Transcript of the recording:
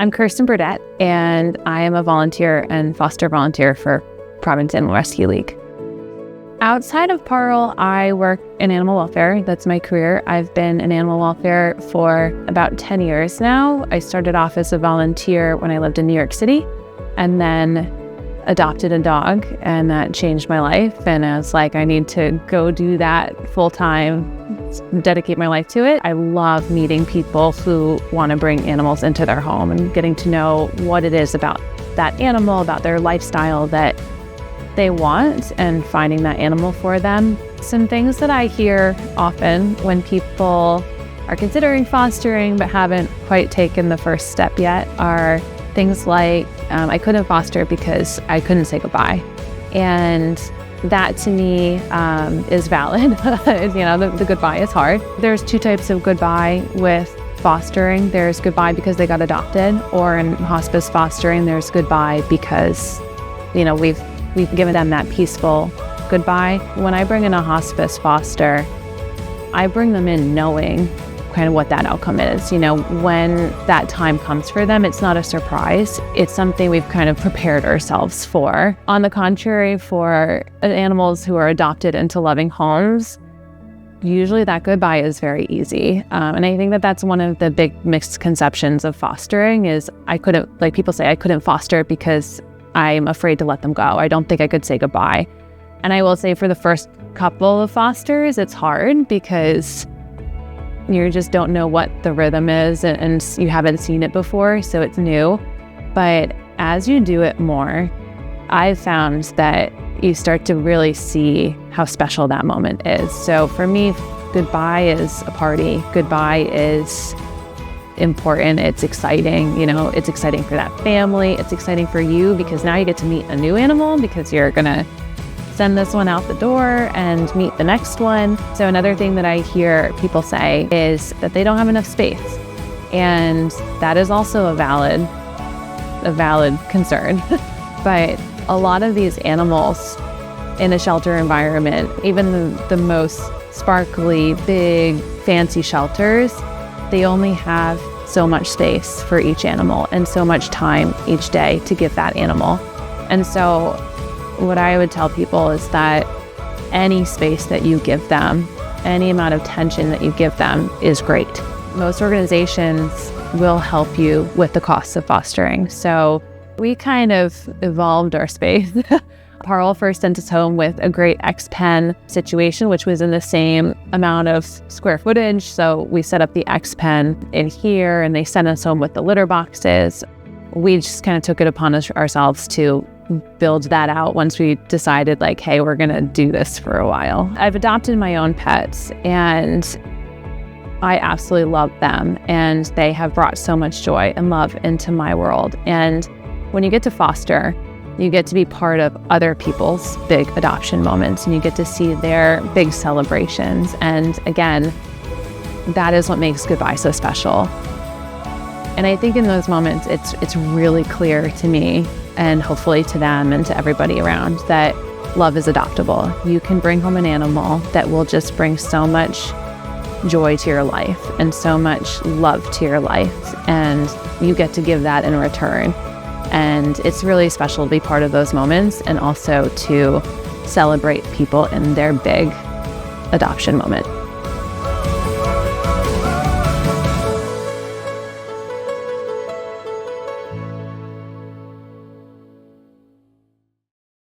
I'm Kirstin and I am a volunteer and foster volunteer for Providence Animal Rescue League. Outside of PARL, I work in animal welfare. That's my career. I've been in animal welfare for about 10 years now. I started off as a volunteer when I lived in New York City and then adopted a dog, and that changed my life. And I was like, I need to go do that full time, dedicate my life to it. I love meeting people who want to bring animals into their home and getting to know what it is about that animal, about their lifestyle that they want, and finding that animal for them. Some things that I hear often when people are considering fostering but haven't quite taken the first step yet are things like, I couldn't foster because I couldn't say goodbye. And that to me is valid. The goodbye is hard. There's two types of goodbye with fostering. There's goodbye because they got adopted, or in hospice fostering, there's goodbye because, we've given them that peaceful goodbye. When I bring in a hospice foster, I bring them in knowing kind of what that outcome is. When that time comes for them, it's not a surprise. It's something we've kind of prepared ourselves for. On the contrary, for animals who are adopted into loving homes, usually that goodbye is very easy. And I think that that's one of the big misconceptions of fostering is people say I couldn't foster because I'm afraid to let them go. I don't think I could say goodbye. And I will say for the first couple of fosters, it's hard because you just don't know what the rhythm is and you haven't seen it before, so it's new. But as you do it more, I've found that you start to really see how special that moment is. So for me, goodbye is a party. Goodbye is important. It's exciting. It's exciting for that family. It's exciting for you because now you get to meet a new animal because you're going to send this one out the door and meet the next one. So another thing that I hear people say is that they don't have enough space. And that is also a valid concern. But a lot of these animals in a shelter environment, even the most sparkly, big, fancy shelters, they only have so much space for each animal and so much time each day to give that animal. And so what I would tell people is that any space that you give them, any amount of attention that you give them is great. Most organizations will help you with the costs of fostering. So we kind of evolved our space. PARL first sent us home with a great X-Pen situation, which was in the same amount of square footage. So we set up the X-Pen in here and they sent us home with the litter boxes. We just kind of took it upon ourselves to build that out once we decided hey, we're going to do this for a while. I've adopted my own pets and I absolutely love them, and they have brought so much joy and love into my world. And when you get to foster, you get to be part of other people's big adoption moments and you get to see their big celebrations. And again, that is what makes goodbye so special. And I think in those moments, it's really clear to me and hopefully to them and to everybody around that love is adoptable. You can bring home an animal that will just bring so much joy to your life and so much love to your life, and you get to give that in return. And it's really special to be part of those moments and also to celebrate people in their big adoption moment.